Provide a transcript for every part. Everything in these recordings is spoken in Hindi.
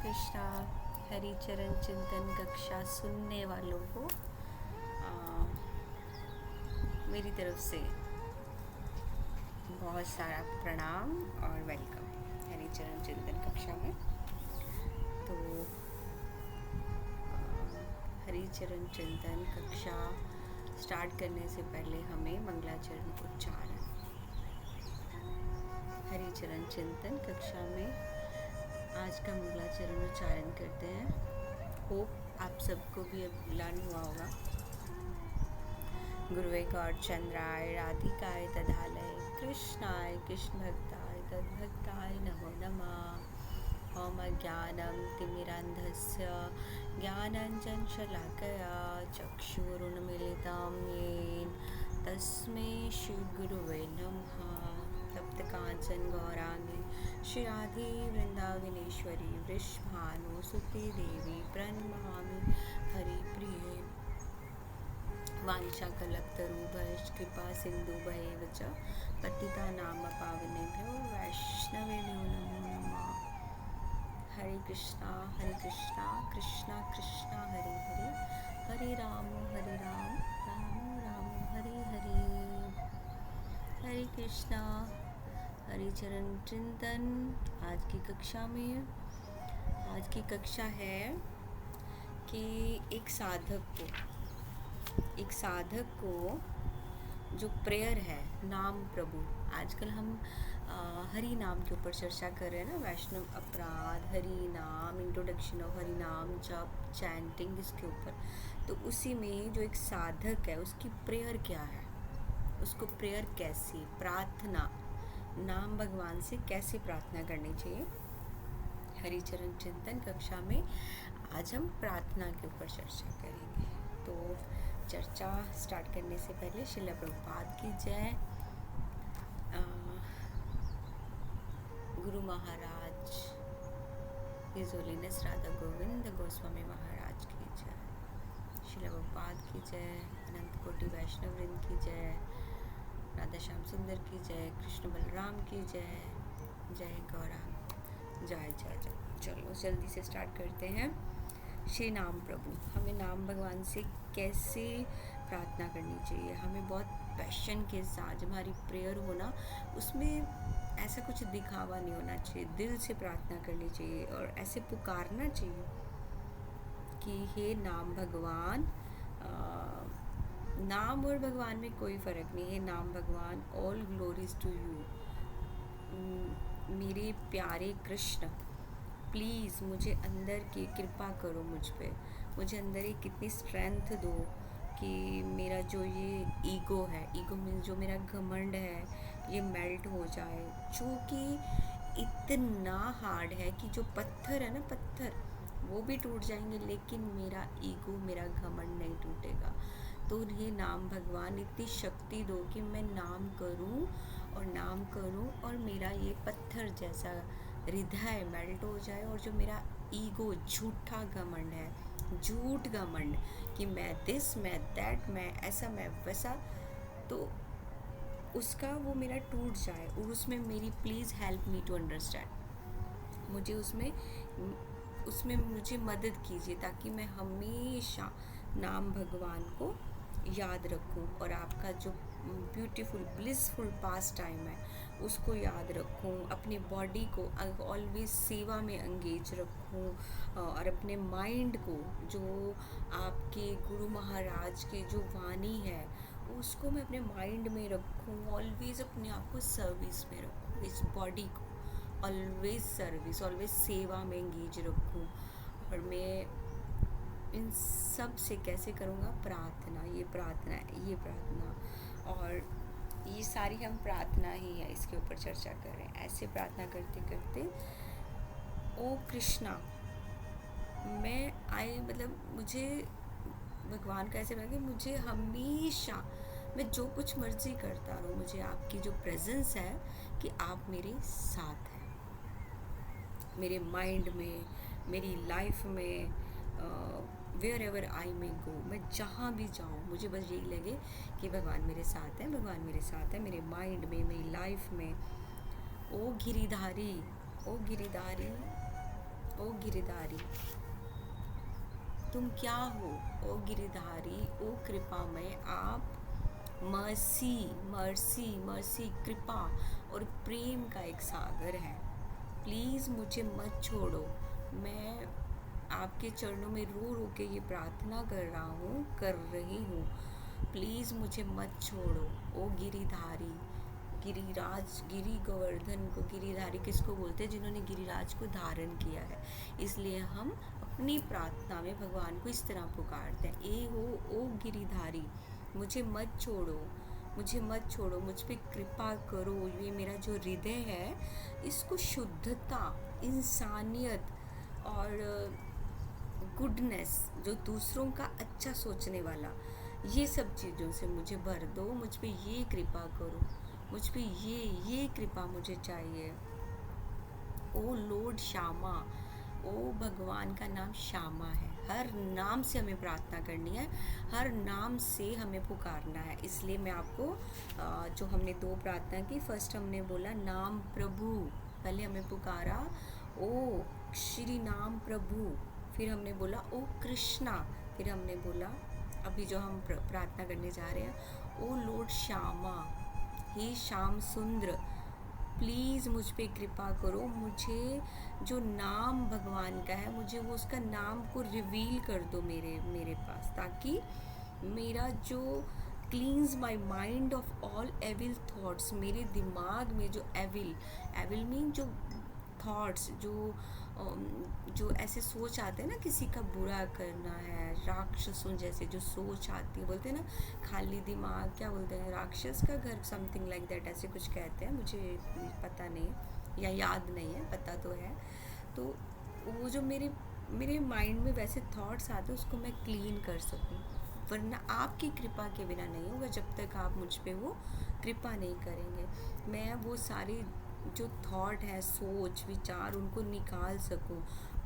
कृष्णा। हरिचरण चिंतन कक्षा सुनने वालों को मेरी तरफ से बहुत सारा प्रणाम और वेलकम हरिचरण चिंतन कक्षा में। तो हरिचरण चिंतन कक्षा स्टार्ट करने से पहले हमें मंगलाचरण उच्चारण। हरिचरण चिंतन कक्षा में आज का मंगलाचरण उच्चारण करते हैं। होप आप सबको भी अब लर्न हुआ होगा। गुरुवे गौर चंद्राय राधिकाय तदालय कृष्णाय कृष्ण भक्ताय तद्भक्ताय नमो नमः। ओम ज्ञानं तिमिरान्धस्य ज्ञानाञ्जन शलाकया चक्षुरुन्मीलितं येन तस्मै श्रीगुरुवे नमः। तप्तकाञ्चन गौरांगी श्री राधे वृंदावनेश्वरी वृषभानुसुते देवी प्रणमामि हरिप्रिये। वाञ्छाकल्पतरुभ्यश्च कृपा सिन्धुभ्येव च पतितानां पावनेभ्यो वैष्णवेभ्यो नमो नमः। हरे कृष्णा कृष्णा कृष्णा हरे हरे, हरे राम राम राम हरे हरे। हरे कृष्णा। हरिचरण चिंतन आज की कक्षा में आज की कक्षा है कि एक साधक को जो प्रेयर है नाम प्रभु। आजकल हम हरि नाम के ऊपर चर्चा कर रहे हैं ना, वैष्णव अपराध, हरि नाम, इंट्रोडक्शन ऑफ हरि नाम, जप, चैंटिंग, इसके ऊपर। तो उसी में जो एक साधक है उसकी प्रेयर क्या है, उसको प्रेयर कैसी, प्रार्थना, नाम भगवान से कैसे प्रार्थना करनी चाहिए। हरिचरण चिंतन कक्षा में आज हम प्रार्थना के ऊपर चर्चा करेंगे। तो चर्चा स्टार्ट करने से पहले श्रील प्रभुपाद की जय, गुरु महाराज हिज होलीनेस राधा गोविंद गोस्वामी महाराज की जय, श्रील प्रभुपाद की जय, अनंत कोटि वैष्णव वृंद की जय, राधा श्याम सुंदर की जय, कृष्ण बलराम की जय, जय गौरांग, जय जय जय। चलो जल्दी से स्टार्ट करते हैं। श्री नाम प्रभु, हमें नाम भगवान से कैसे प्रार्थना करनी चाहिए। हमें बहुत पैशन के साथ जब हमारी प्रेयर हो ना, उसमें ऐसा कुछ दिखावा नहीं होना चाहिए, दिल से प्रार्थना करनी चाहिए और ऐसे पुकारना चाहिए कि हे नाम भगवान। नाम और भगवान में कोई फ़र्क नहीं है। नाम भगवान, ऑल ग्लोरीज टू यू। मेरे प्यारे कृष्ण, प्लीज़ मुझे अंदर की कृपा करो मुझ पे, मुझे अंदर एक कितनी स्ट्रेंथ दो कि मेरा जो ये ईगो है, ईगो में जो मेरा घमंड है, ये मेल्ट हो जाए, जो कि इतना हार्ड है कि जो पत्थर है ना, पत्थर वो भी टूट जाएंगे, लेकिन मेरा ईगो, मेरा घमंड नहीं टूटेगा। तो ये नाम भगवान इतनी शक्ति दो कि मैं नाम करूं और मेरा ये पत्थर जैसा हृदय मेल्ट हो जाए, और जो मेरा ईगो, झूठा घमंड है, झूठ घमंड कि मैं दिस, मैं दैट, मैं ऐसा, मैं वैसा, तो उसका वो मेरा टूट जाए और उसमें मेरी please help me to understand, मुझे उसमें मुझे मदद कीजिए ताकि मैं हमेशा नाम भगवान को याद रखूं और आपका जो ब्यूटीफुल ब्लिसफुल पास टाइम है उसको याद रखूं, अपनी बॉडी को ऑलवेज सेवा में एंगेज रखूं, और अपने माइंड को जो आपके गुरु महाराज की जो वाणी है उसको मैं अपने माइंड में रखूं, ऑलवेज अपने आप को सर्विस में रखूं, इस बॉडी को ऑलवेज सर्विस, ऑलवेज सेवा में एंगेज रखूं। और मैं इन सब से कैसे करूँगा, प्रार्थना, ये प्रार्थना और ये सारी हम प्रार्थना ही है, इसके ऊपर चर्चा कर रहे हैं। ऐसे प्रार्थना करते करते ओ कृष्णा, मुझे भगवान का ऐसे लगा कि मुझे हमेशा, मैं जो कुछ मर्जी करता रहूँ, मुझे आपकी जो प्रेजेंस है कि आप मेरे साथ हैं, मेरे माइंड में, मेरी लाइफ में, वेयर एवर आई मे गो, मैं जहाँ भी जाऊँ मुझे बस यही लगे कि भगवान मेरे साथ है, भगवान मेरे साथ है, मेरे माइंड में, मेरी लाइफ में। ओ गिरिधारी ओ गिरिधारी, तुम क्या हो? ओ गिरिधारी, ओ कृपामय, आप मर्सी मर्सी मर्सी कृपा और प्रेम का एक सागर है। प्लीज़ मुझे मत छोड़ो। मैं आपके चरणों में रो रो के ये प्रार्थना कर रही हूँ। प्लीज़ मुझे मत छोड़ो। ओ गिरिधारी, गिरिराज, गिरी गोवर्धन को गिरिधारी किसको बोलते हैं? जिन्होंने गिरिराज को धारण किया है। इसलिए हम अपनी प्रार्थना में भगवान को इस तरह पुकारते हैं, ए हो ओ गिरिधारी, मुझे मत छोड़ो, मुझे मत छोड़ो, मुझ पे कृपा करो। ये मेरा जो हृदय है, इसको शुद्धता, इंसानियत और गुडनेस, जो दूसरों का अच्छा सोचने वाला, ये सब चीज़ों से मुझे भर दो। मुझ पे ये कृपा करो, मुझ पे ये कृपा मुझे चाहिए। ओ लॉर्ड श्यामा, ओ भगवान का नाम श्यामा है। हर नाम से हमें प्रार्थना करनी है, हर नाम से हमें पुकारना है। इसलिए मैं आपको जो हमने दो प्रार्थना की, फर्स्ट हमने बोला नाम प्रभु, पहले हमें पुकारा ओ श्री नाम प्रभु, फिर हमने बोला ओ कृष्णा, फिर हमने बोला अभी जो हम प्रार्थना करने जा रहे हैं, ओ लॉर्ड श्यामा, हे श्याम सुंदर, प्लीज़ मुझ पे कृपा करो। मुझे जो नाम भगवान का है, मुझे वो उसका नाम को रिवील कर दो मेरे पास, ताकि मेरा जो cleans my mind of all evil thoughts, मेरे दिमाग में जो एविल मीन जो थॉट्स, जो ऐसे सोच आते हैं ना, किसी का बुरा करना है, राक्षसों जैसे जो सोच आती है, बोलते हैं ना खाली दिमाग, क्या बोलते हैं, राक्षस का घर, समथिंग लाइक दैट, ऐसे कुछ कहते हैं, मुझे पता नहीं या याद नहीं है, पता तो है। तो वो जो मेरे माइंड में वैसे थॉट्स आते हैं, उसको मैं क्लीन कर सकूं, वरना आपकी कृपा के बिना नहीं होगा। जब तक आप मुझ पे वो कृपा नहीं करेंगे, मैं वो सारे जो थॉट है, सोच विचार, उनको निकाल सकूं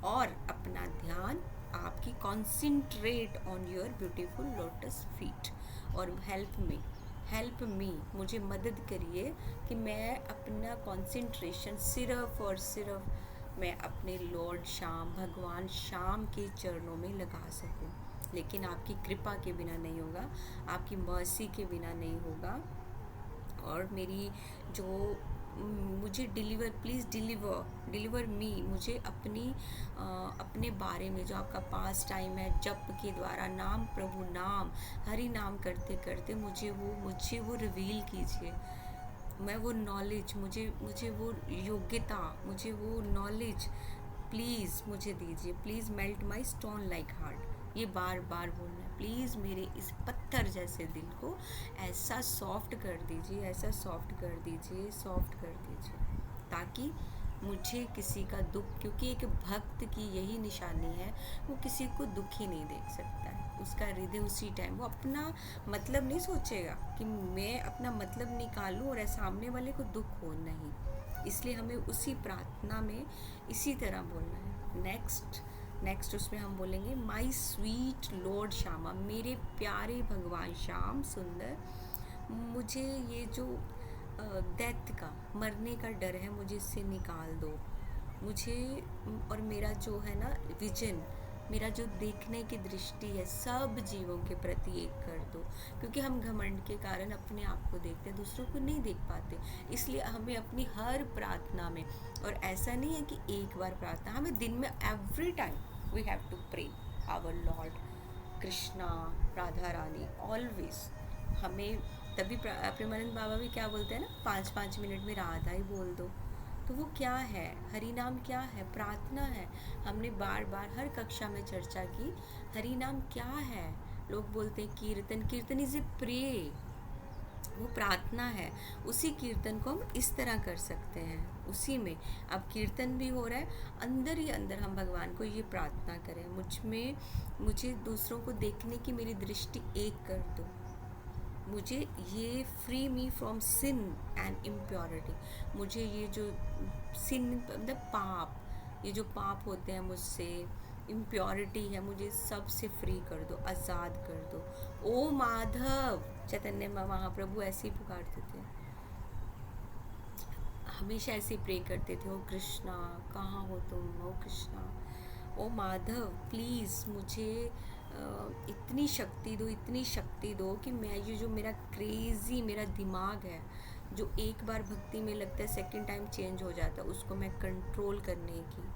और अपना ध्यान आपकी concentrate on your beautiful lotus feet. और हेल्प मी, मुझे मदद करिए कि मैं अपना कॉन्सेंट्रेशन सिर्फ और सिर्फ मैं अपने लॉर्ड श्याम, भगवान श्याम के चरणों में लगा सकूं। लेकिन आपकी कृपा के बिना नहीं होगा, आपकी मर्सी के बिना नहीं होगा। और मेरी जो मुझे प्लीज़ डिलीवर मी, मुझे अपने बारे में जो आपका पास टाइम है, जप के द्वारा नाम प्रभु नाम हरि नाम करते करते मुझे वो रिवील कीजिए। मैं वो नॉलेज, मुझे वो योग्यता, मुझे वो नॉलेज प्लीज़ मुझे दीजिए। Please melt my stone like heart, ये बार बार बोलना है। प्लीज़ मेरे इस पत्थर जैसे दिल को ऐसा सॉफ्ट कर दीजिए, ऐसा सॉफ्ट कर दीजिए, सॉफ्ट कर दीजिए, ताकि मुझे किसी का दुख, क्योंकि एक भक्त की यही निशानी है, वो किसी को दुखी नहीं देख सकता है। उसका हृदय उसी टाइम, वो अपना मतलब नहीं सोचेगा कि मैं अपना मतलब निकालूं और सामने वाले को दुख हो, नहीं। इसलिए हमें उसी प्रार्थना में इसी तरह बोलना है। नेक्स्ट उसमें हम बोलेंगे माई स्वीट लॉर्ड श्यामा, मेरे प्यारे भगवान श्याम सुंदर, मुझे ये जो डेथ का, मरने का डर है, मुझे इससे निकाल दो। मुझे और मेरा जो है ना विजन, मेरा जो देखने की दृष्टि है, सब जीवों के प्रति एक कर दो। क्योंकि हम घमंड के कारण अपने आप को देखते हैं, दूसरों को नहीं देख पाते। इसलिए हमें अपनी हर प्रार्थना में, और ऐसा नहीं है कि एक बार प्रार्थना, हमें दिन में every time we have to pray our lord Krishna, Radha Rani, always. हमें तभी प्रेमानंद बाबा भी क्या बोलते हैं ना, 5-5 मिनट में राधा ही बोल दो। तो वो क्या है, हरि नाम क्या है, प्रार्थना है। हमने बार बार हर कक्षा में चर्चा की, हरि नाम क्या है। लोग बोलते हैं कीर्तन इज ए प्रे, वो प्रार्थना है। उसी कीर्तन को हम इस तरह कर सकते हैं, उसी में अब कीर्तन भी हो रहा है, अंदर ही अंदर हम भगवान को ये प्रार्थना करें, मुझे दूसरों को देखने की मेरी दृष्टि एक कर दो। मुझे ये free me from sin and impurity, मुझे ये जो सिन मतलब पाप, ये जो पाप होते हैं मुझसे, इम्प्योरिटी है, मुझे सब से फ्री कर दो, आज़ाद कर दो। ओ माधव, चैतन्य महाप्रभु ऐसे ही पुकारते थे, हमेशा ऐसे प्रे करते थे, ओ कृष्णा कहाँ हो तुम, ओ कृष्णा, ओ माधव प्लीज़ मुझे इतनी शक्ति दो, इतनी शक्ति दो कि मैं ये जो मेरा क्रेज़ी मेरा दिमाग है, जो एक बार भक्ति में लगता है सेकंड टाइम चेंज हो जाता है, उसको मैं कंट्रोल करने की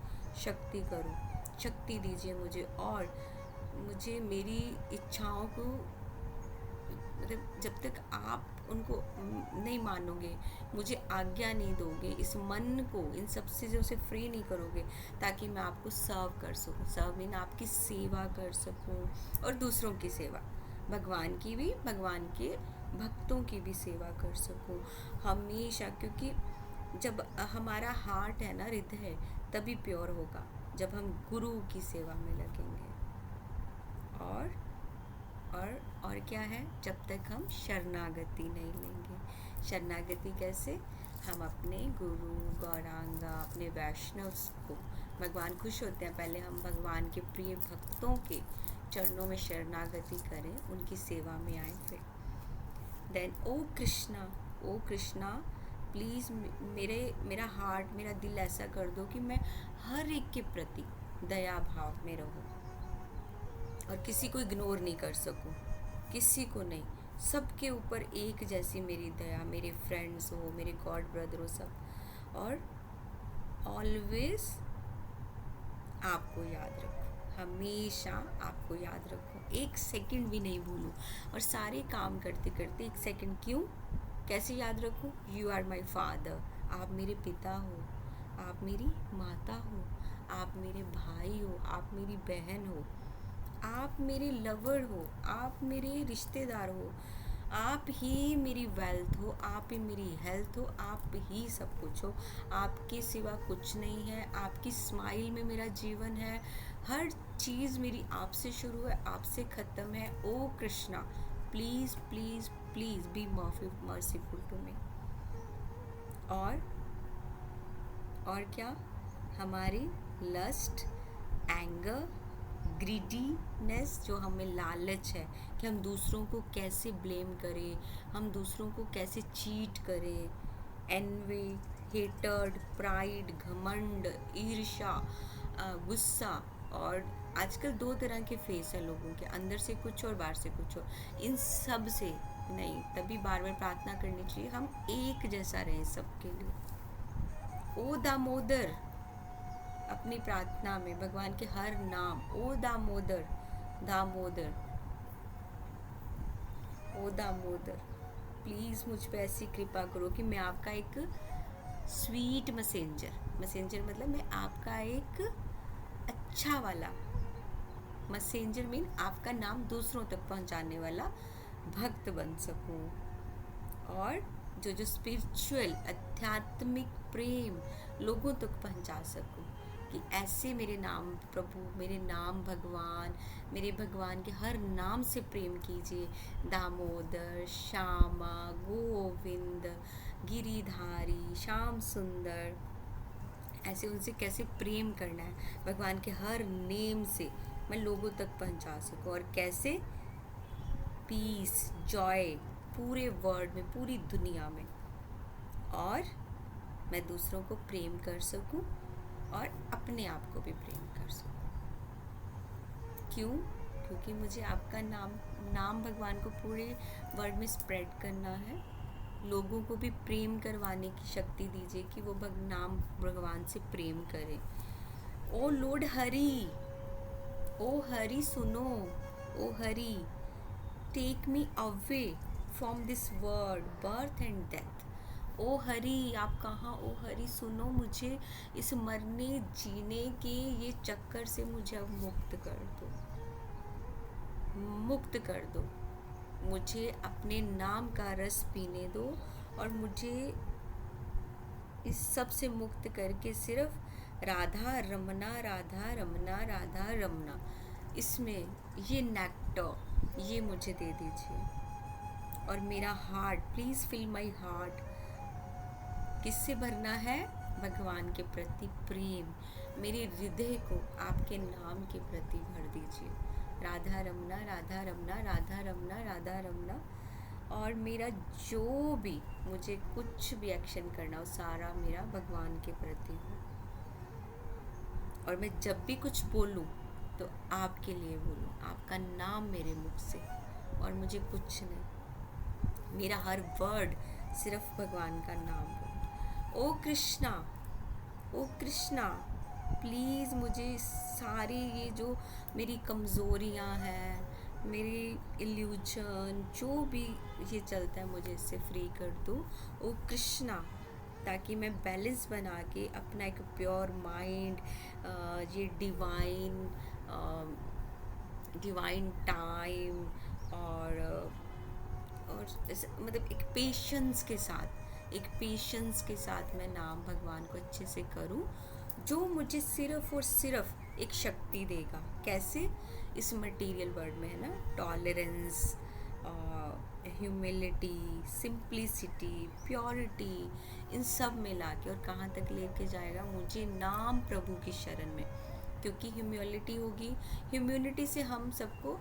शक्ति करूं। शक्ति दीजिए मुझे, और मुझे मेरी इच्छाओं को, मतलब जब तक आप उनको नहीं मानोगे, मुझे आज्ञा नहीं दोगे, इस मन को इन सब चीज़ों से फ्री नहीं करोगे, ताकि मैं आपको सर्व कर सकूं। सर्व मीन आपकी सेवा कर सकूं, और दूसरों की सेवा, भगवान की भी, भगवान के भक्तों की भी सेवा कर सकूं हमेशा। क्योंकि जब हमारा हार्ट है ना, हृदय, तभी प्योर होगा जब हम गुरु की सेवा में लगेंगे। और और क्या है, जब तक हम शरणागति नहीं लेंगे। शरणागति कैसे, हम अपने गुरु, गौरांगा, अपने वैष्णव को, भगवान खुश होते हैं पहले हम भगवान के प्रिय भक्तों के चरणों में शरणागति करें, उनकी सेवा में आए। फिर देन ओ कृष्णा प्लीज़ मेरा हार्ट, मेरा दिल ऐसा कर दो कि मैं हर एक के प्रति दया भाव में रहूं, और किसी को इग्नोर नहीं कर सकूं, किसी को नहीं, सबके ऊपर एक जैसी मेरी दया, मेरे फ्रेंड्स हो, मेरे गॉड ब्रदर हो, सब। और ऑलवेज आपको याद रखूं, हमेशा आपको याद रखूं, एक सेकंड भी नहीं भूलूं। और सारे काम करते करते एक सेकंड क्यों, कैसे याद रखूं, यू आर माई फादर, आप मेरे पिता हो, आप मेरी माता हो, आप मेरे भाई हो, आप मेरी बहन हो, आप मेरे लवर हो, आप मेरे रिश्तेदार हो, आप ही मेरी वेल्थ हो, आप ही मेरी हेल्थ हो, आप ही सब कुछ हो, आपके सिवा कुछ नहीं है, आपकी स्माइल में मेरा जीवन है, हर चीज़ मेरी आपसे शुरू है, आपसे ख़त्म है। O Krishna please please please be merciful to me. और क्या, हमारी लस्ट, एंगर, ग्रीडीनेस, जो हमें लालच है कि हम दूसरों को कैसे ब्लेम करें, हम दूसरों को कैसे चीट करें, एनवी, हेटर्ड, प्राइड, घमंड, ईर्ष्या, गुस्सा। और आजकल दो तरह के फेस हैं लोगों के, अंदर से कुछ और बाहर से कुछ और, इन सब से नहीं, तभी बार बार प्रार्थना करनी चाहिए हम एक जैसा रहें सबके लिए। ओ दामोदर, अपनी प्रार्थना में भगवान के हर नाम, ओ दामोदर, दामोदर, ओ दामोदर, प्लीज़ मुझ पे ऐसी कृपा करो कि मैं आपका एक स्वीट मैसेंजर मतलब मैं आपका एक अच्छा वाला मैसेंजर, मीन आपका नाम दूसरों तक पहुंचाने वाला भक्त बन सकूं। और जो स्पिरिचुअल, आध्यात्मिक प्रेम लोगों तक पहुंचा सकूं, कि ऐसे मेरे नाम प्रभु, मेरे नाम भगवान, मेरे भगवान के हर नाम से प्रेम कीजिए। दामोदर, श्यामा, गोविंद, गिरिधारी, श्याम सुंदर, ऐसे उनसे कैसे प्रेम करना है, भगवान के हर नेम से मैं लोगों तक पहुंचा सकूं। और कैसे, पीस, जॉय पूरे वर्ल्ड में, पूरी दुनिया में, और मैं दूसरों को प्रेम कर सकूं और अपने आप को भी प्रेम कर सकूं। क्यों, क्योंकि मुझे आपका नाम भगवान को पूरे वर्ल्ड में स्प्रेड करना है। लोगों को भी प्रेम करवाने की शक्ति दीजिए कि वो नाम भगवान से प्रेम करें। O lord Hari, O Hari सुनो, O Hari take me away from this world, birth and death. O Hari, आप कहाँ, ओ हरि सुनो मुझे, इस मरने जीने के ये चक्कर से मुझे अब मुक्त कर दो, मुक्त कर दो, मुझे अपने नाम का रस पीने दो, और मुझे इस सब से मुक्त करके सिर्फ राधा रमना, राधा रमना, राधा रमना, इसमें ये नेक्टर ये मुझे दे दीजिए। और मेरा heart, please fill my heart, किससे भरना है, भगवान के प्रति प्रेम, मेरे हृदय को आपके नाम के प्रति भर दीजिए। राधा रमना, राधा रमना, राधा रमना, राधा रमना, और मेरा जो भी मुझे कुछ भी एक्शन करना हो सारा मेरा भगवान के प्रति हो। और मैं जब भी कुछ बोलूँ तो आपके लिए बोलूँ, आपका नाम मेरे मुख से, और मुझे कुछ नहीं, मेरा हर वर्ड सिर्फ भगवान का नाम हो। ओ कृष्णा, ओ कृष्णा, प्लीज़ मुझे सारी ये जो मेरी कमज़ोरियाँ हैं, मेरी इल्यूजन जो भी ये चलता है, मुझे इससे फ्री कर दो ओ कृष्णा, ताकि मैं बैलेंस बना के अपना एक प्योर माइंड, ये डिवाइन टाइम और मतलब एक पेशेंस के साथ मैं नाम भगवान को अच्छे से करूं, जो मुझे सिर्फ और सिर्फ एक शक्ति देगा। कैसे? इस मटेरियल वर्ल्ड में है ना, टॉलरेंस, ह्यूमिलिटी, सिंप्लिसिटी, प्योरिटी, इन सब में लाके और कहाँ तक लेके जाएगा मुझे नाम प्रभु की शरण में। क्योंकि ह्यूमिलिटी होगी, ह्यूमिलिटी से हम सबको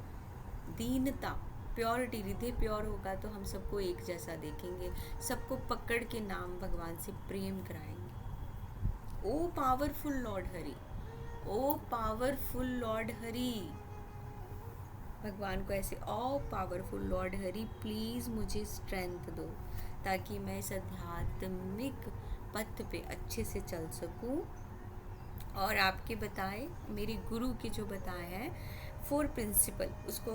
दीनता, प्योरिटी, हृदय प्योर होगा तो हम सबको एक जैसा देखेंगे, सबको पकड़ के नाम भगवान से प्रेम कराएंगे। ओ पावरफुल लॉर्ड हरि, ओ पावरफुल लॉर्ड हरि, भगवान को ऐसे ओ पावरफुल लॉर्ड हरि प्लीज़ मुझे स्ट्रेंथ दो, ताकि मैं इस आध्यात्मिक पथ पे अच्छे से चल सकूं, और आपके बताए, मेरे गुरु के जो बताए हैं 4 प्रिंसिपल, उसको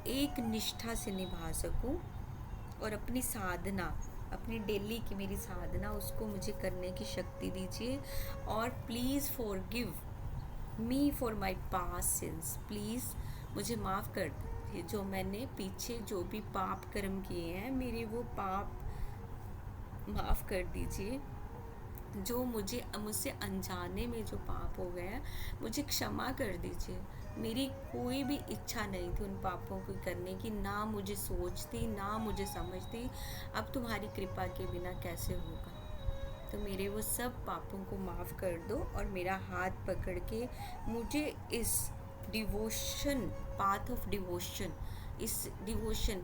एक निष्ठा से निभा सकूं, और अपनी साधना, अपनी डेली की मेरी साधना, उसको मुझे करने की शक्ति दीजिए। और please forgive me for my past since, please मुझे माफ़ कर दीजिए, जो मैंने पीछे जो भी पाप कर्म किए हैं, मेरे वो पाप माफ़ कर दीजिए। जो मुझसे अनजाने में जो पाप हो गए हैं, मुझे क्षमा कर दीजिए। मेरी कोई भी इच्छा नहीं थी उन पापों को करने की, ना मुझे सोचती, ना मुझे समझती। अब तुम्हारी कृपा के बिना कैसे होगा? तो मेरे वो सब पापों को माफ़ कर दो, और मेरा हाथ पकड़ के मुझे इस devotion, path of devotion,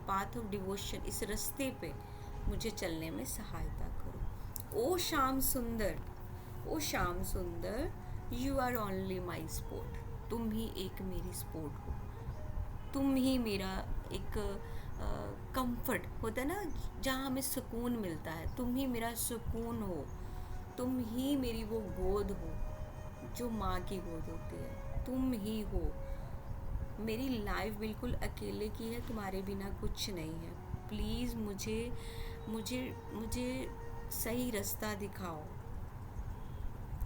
path of devotion, इस रास्ते पे मुझे चलने में सहायता करो। ओ श्याम सुंदर, ओ Shyam Sundar, you are only my support, तुम ही एक मेरी स्पोर्ट हो, तुम ही मेरा एक कंफर्ट होता है ना, जहाँ हमें सुकून मिलता है, तुम ही मेरा सुकून हो, तुम ही मेरी वो गोद हो जो माँ की गोद होती है, तुम ही हो। मेरी लाइफ बिल्कुल अकेले की है, तुम्हारे बिना कुछ नहीं है। प्लीज़ मुझे मुझे मुझे सही रास्ता दिखाओ,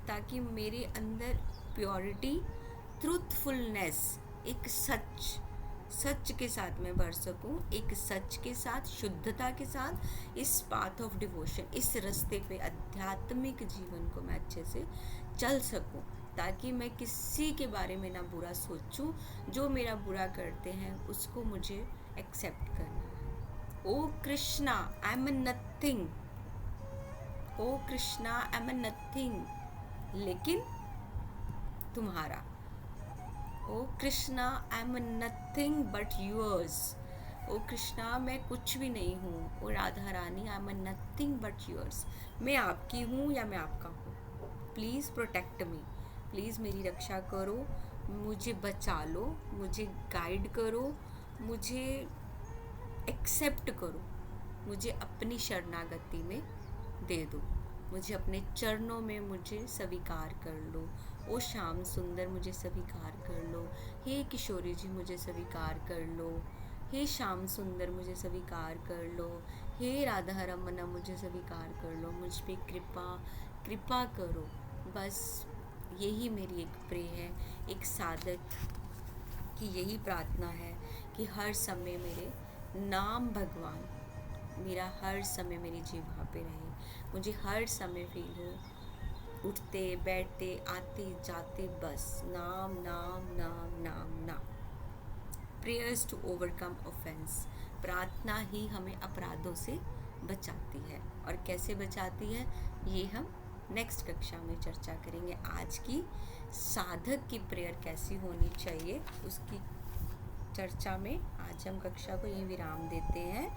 ताकि मेरे अंदर प्योरिटी, ट्रूथफुलनेस, एक सच के साथ मैं बढ़ सकूं, एक सच के साथ, शुद्धता के साथ, इस पाथ ऑफ डिवोशन, इस रास्ते पे आध्यात्मिक जीवन को मैं अच्छे से चल सकूं, ताकि मैं किसी के बारे में ना बुरा सोचूं। जो मेरा बुरा करते हैं उसको मुझे एक्सेप्ट करना है। O Krishna, I am nothing, O Krishna, I am nothing लेकिन तुम्हारा। O Krishna, I am nothing but yours, O Krishna मैं कुछ भी नहीं हूँ। O Radha Rani, I am nothing but yours, मैं आपकी हूँ या मैं आपका हूँ। प्लीज़ प्रोटेक्ट मी, प्लीज़ मेरी रक्षा करो, मुझे बचा लो, मुझे गाइड करो, मुझे एक्सेप्ट करो, मुझे अपनी शरणागति में दे दो, मुझे अपने चरणों में मुझे स्वीकार कर लो। ओ श्याम सुंदर मुझे स्वीकार कर लो, हे किशोरी जी मुझे स्वीकार कर लो, हे श्याम सुंदर मुझे स्वीकार कर लो, हे राधा रमना मुझे स्वीकार कर लो, मुझ पे कृपा करो। बस यही मेरी एक प्रे है, एक साधक की यही प्रार्थना है कि हर समय मेरे नाम भगवान मेरा हर समय मेरी जीवा पे रहे, मुझे हर समय फील हो, उठते बैठते आते जाते बस नाम नाम नाम नाम नाम। प्रेयर्स टू ओवरकम ऑफेंस, प्रार्थना ही हमें अपराधों से बचाती है, और कैसे बचाती है ये हम नेक्स्ट कक्षा में चर्चा करेंगे। आज की साधक की प्रेयर कैसी होनी चाहिए उसकी चर्चा में आज हम कक्षा को यही विराम देते हैं।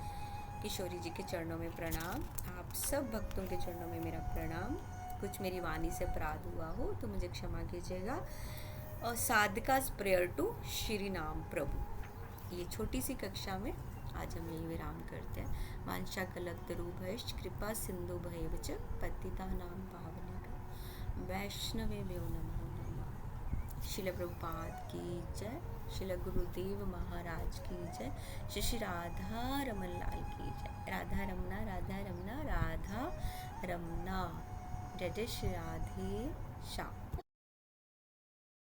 किशोरी जी के चरणों में प्रणाम। आप सब भक्तों के चरणों में मेरा प्रणाम। कुछ मेरी वाणी से अपराध हुआ हो तो मुझे क्षमा कीजिएगा। और साधकास प्रेयर टू श्री नाम प्रभु, ये छोटी सी कक्षा में आज हम यही विराम करते हैं। वांछा कलत्ररूभश्च कृपा सिंधु भयवच पतितानां पावनेभ्यो वैष्णवेभ्यो नमो नमः। शिल प्रभुपाद की जय, शिल गुरुदेव महाराज की जय, श्री राधा रमन लाल की जय। राधा रमना राधा रमना राधा रमना, जय जय श्री राधे श्याम।